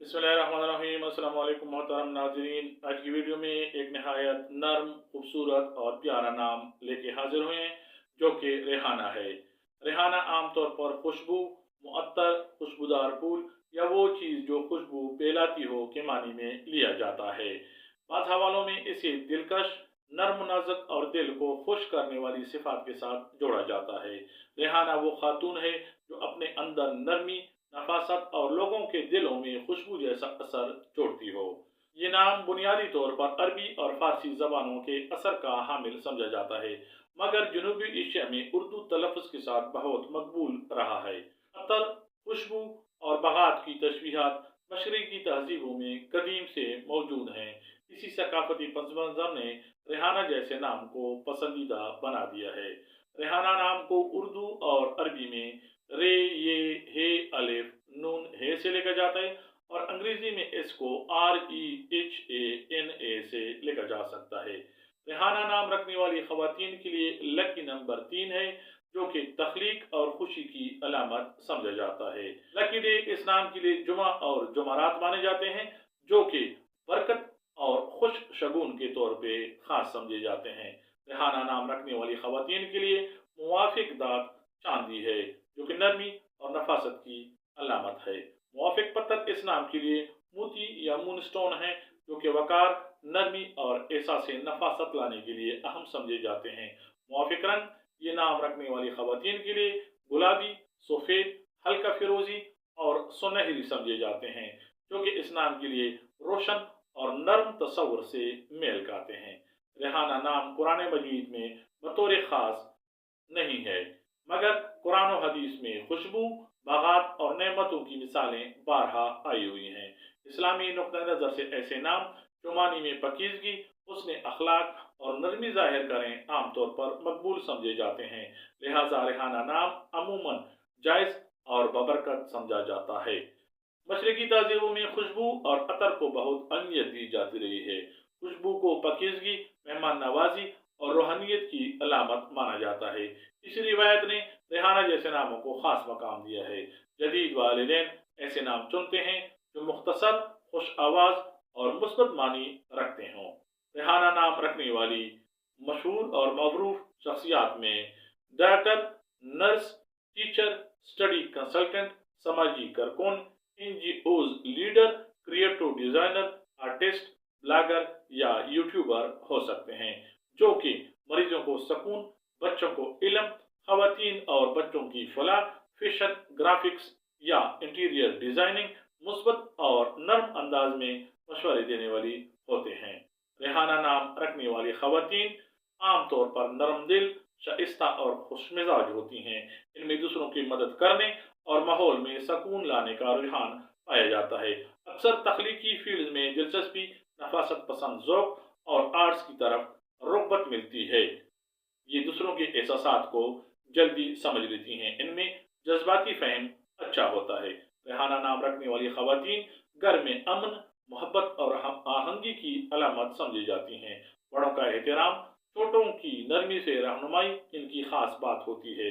बिस्मिल्लाहिर्रहमानिर्रहीम। अस्सलाम वालेकुम मोहतरम नाज़रीन। आज की वीडियो में एक नहायत नर्म, खूबसूरत और प्यारा नाम लेके हाजिर हुए हैं, जो कि रेहाना है। रेहाना आमतौर पर खुशबू, मुअत्तर, खुशबूदार फूल या वो चीज़ जो खुशबू फैलाती हो के मानी में लिया जाता है। बाद हवालों में इसे दिलकश, नर्म, नाजुक और दिल को खुश करने वाली सिफात के साथ जोड़ा जाता है। रेहाना वो खातून है जो अपने अंदर नरमी, नफासत और लोगों के दिलों में खुशबू जैसा असर छोड़ती हो। ये नाम बुनियादी तौर पर अरबी और फारसी जबानों के असर का हामिल समझा जाता है, मगर जनूबी एशिया में उर्दू तलफ़्ज़ के साथ बहुत मकबूल रहा है। अतर, खुशबू और बगात की तशबीहात मशरक़ी तहजीबों में कदीम से मौजूद हैं। इसी सकाफती पस मंज़र ने रेहाना जैसे नाम को पसंदीदा बना दिया है। रेहाना नाम को उर्दू और अरबी में रे, ये, हे, अलिफ, नून, हे से लिखा जाता है और अंग्रेजी में इसको REHANA से लिखा जा सकता है। रेहाना नाम रखने वाली खवातीन के लिए लकी नंबर 3 है, जो कि तख्लीक और खुशी की अलामत समझा जाता है। लकी डे इस नाम के लिए जुमा और जुमारात माने जाते हैं, जो कि बरकत और खुश शगुन के तौर पे खास समझे जाते हैं। रेहाना नाम रखने वाली खवातीन के लिए मुवाफिक दात चांदी है, जो कि नरमी और नफासत की अलामत है। मुवाफिक पत्थर इस नाम के लिए मोती या मूनस्टोन है, जो कि वकार, नरमी और एहसास नफासत लाने के लिए अहम समझे जाते हैं। मुवाफिक रंग ये नाम रखने वाली खवातीन के लिए गुलाबी, सफ़ेद, हल्का फिरोजी और सुनहरी समझे जाते हैं, जो कि इस नाम के लिए रोशन और नर्म तस्वुर से मेल खाते हैं। रेहाना नाम कुरान मजीद में बतौर खास नहीं है, मगर कुरान और हदीस में खुशबू, बागात और नेमतों की मिसालें बारहा आई हुई हैं। इस्लामी नुक्ता नज़र से ऐसे नाम जो मानी में पकीज़गी, उसने अखलाक और नरमी जाहिर करें, आमतौर पर मकबूल समझे जाते हैं। लिहाजा रेहाना नाम अमूमन जायज़ और बबरकत समझा जाता है। मशरक़ी तहज़ीबों में खुशबू और अतर को बहुत अहमियत दी जाती रही है। खुशबू को पाकीज़गी, मेहमान नवाजी और रूहानियत की अलामत माना जाता है। इस रिवायत ने रेहाना जैसे नामों को खास मकाम दिया है। जदीद वालिदैन ऐसे नाम चुनते हैं जो मुख्तसर, खुश आवाज़ और मुस्बत मानी रखते हों। रेहाना नाम रखने वाली मशहूर और मरूफ शख्सियात में doctor, nurse, teacher, study consultant, समाजी कारकुन, NGOs leader, creative designer, artist, blogger या यूट्यूबर हो सकते हैं, जो कि मरीजों को सुकून, बच्चों को इल्म, खवातीन और बच्चों की फलाह, फैशन, ग्राफिक्स या इंटीरियर डिजाइनिंग, मुस्बत और नर्म अंदाज में मशवरे देने वाली होते हैं। रेहाना नाम रखने वाली खवातीन आमतौर पर नरम दिल, शाइस्ता और खुशमिजाज होती हैं। इनमें दूसरों की मदद करने और माहौल में सुकून लाने का रुझान पाया जाता है। अक्सर तख्लीकी फील्ड में दिलचस्पी, नफासत पसंद ज़ौक़ और आर्ट्स की तरफ रग़बत मिलती है। ये दूसरों के एहसासात को जल्दी समझ लेती हैं। इनमें जज्बाती फ़हम अच्छा होता है। रेहाना नाम रखने वाली खवातीन घर में अमन, मोहब्बत और हम आहंगी की अलामत समझी जाती हैं। बड़ों का एहतराम, छोटों की नरमी से रहनुमाई इनकी खास बात होती है।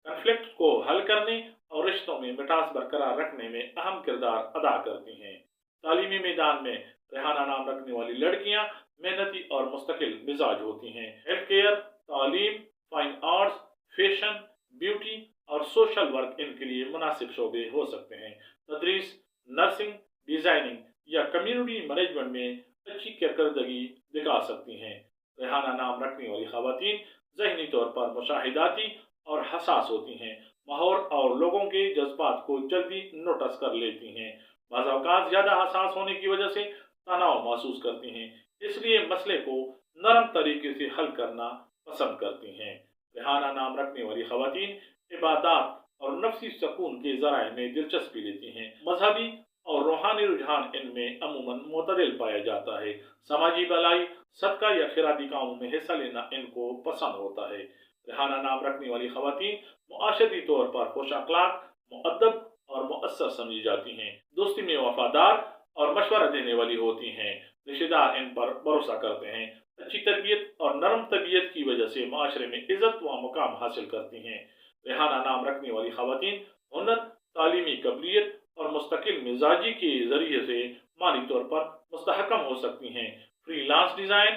कन्फ्लिक्ट को हल करने और रिश्तों में मिठास बरकरार रखने में अहम किरदार अदा करती हैं। तालीमी मैदान में रेहाना नाम रखने वाली लड़कियां मेहनती और मुस्तकिल मिजाज होती हैं। हेल्थ केयर, तालीम, फाइन आर्ट्स, फैशन, ब्यूटी और सोशल वर्क इनके लिए मुनासिब शोबे हो सकते हैं। तदरीस, नर्सिंग, डिजाइनिंग या कम्युनिटी मैनेजमेंट में अच्छी कारकर्दगी दिखा सकती हैं। रेहाना नाम रखने वाली खवातीन ज़हनी तौर पर मुशाहिदाती और हसास होती हैं। माहौल और लोगों के जज्बात को जल्दी नोटिस कर लेती हैं। बाज़ औक़ात ज़्यादा हसास होने की वजह से तनाव महसूस करती हैं, इसलिए मसले को नरम तरीके से हल करना पसंद करती हैं। रेहाना नाम रखने वाली खवातीन इबादत और नफ्सी सुकून के ज़राए में दिलचस्पी लेती हैं। मजहबी और रूहानी रुझान इनमें अमूमन मुतदिल पाया जाता है। समाजी भलाई, सदका या खैराती कामों में हिस्सा लेना इनको पसंद होता है। रेहाना नाम रखने वाली खवातीन मुआशरती तौर पर खुश अखलाक, मुअद्दब और मुअस्सर समझी जाती हैं। दोस्ती में वफादार और मशवरा देने वाली होती हैं। रिश्तेदार इन पर भरोसा करते हैं। अच्छी तरबियत और नरम तबीयत की वजह से माशरे में इज्जत व मुकाम हासिल करती हैं। रेहाना नाम रखने वाली खवातीन हुनर, तालीमी काबिलियत और मुस्तकिल मिजाजी के जरिए से माली तौर पर मुस्तहकम हो सकती हैं। फ्रीलांस डिज़ाइन,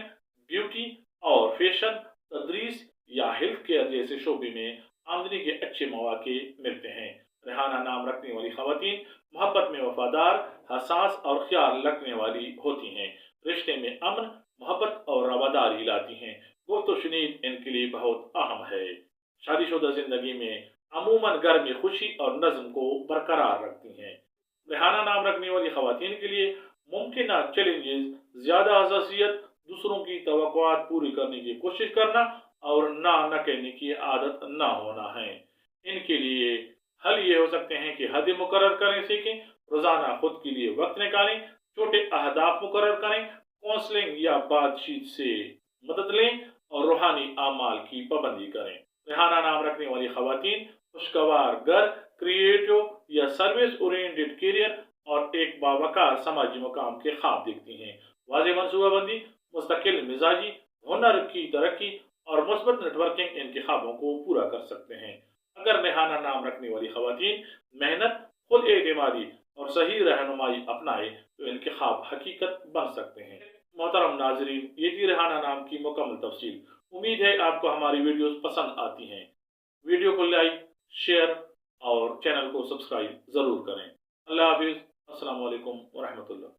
ब्यूटी और फैशन, तदरीस या हेल्थ केयर जैसे शोबे में आमदनी के अच्छे मौके मिलते हैं। रेहाना नाम रखने वाली खवातीन मोहब्बत में वफादार, हसास और ख्याल रखने वाली होती हैं। रिश्ते में अमन, मोहब्बत और रवादारी लाती हैं। गुफ्त शुनीद इनके लिए बहुत अहम है। शादीशुदा जिंदगी में अमूमन घर में खुशी और नज्म को बरकरार रखती हैं। रेहाना नाम रखने वाली खवातीन के लिए मुमकिन चैलेंजेस ज्यादा हसासियत, दूसरों की तवक्कुआत पूरी करने की कोशिश करना और ना न कहने की आदत ना होना है। इनके लिए हल ये हो सकते हैं कि हद मुकर्रर करें सीखें, रोजाना खुद के लिए वक्त निकालें, छोटे अहदाफ मुकर्रर करें, काउंसलिंग या बातचीत से मदद लें और रूहानी आमाल की पाबंदी करें। रेहाना नाम रखने वाली खवातीन खुशगवार घर, क्रिएटिव या सर्विस ओरिएंटेड करियर और एक बावकार समाजी मुकाम के ख्वाब देखती हैं। वाज़ेह मनसूबाबंदी, मुस्तकिल मिजाजी, हुनर की तरक्की और मुस्बत नेटवर्किंग इनके ख्वाबों को पूरा कर सकते हैं। अगर रेहाना नाम रखने वाली खवातीन मेहनत, खुद एतमादी और सही रहनुमाई अपनाए तो इनके ख्वाब हकीकत बन सकते हैं। मोहतरम नाजरीन, ये थी रेहाना नाम की मुकम्मल तफसील। उम्मीद है आपको हमारी वीडियोस पसंद आती हैं। वीडियो को लाइक, शेयर और चैनल को सब्सक्राइब जरूर करें। अल्लाह हाफिज। अस्सलाम वालेकुम व रहमतुल्लाह।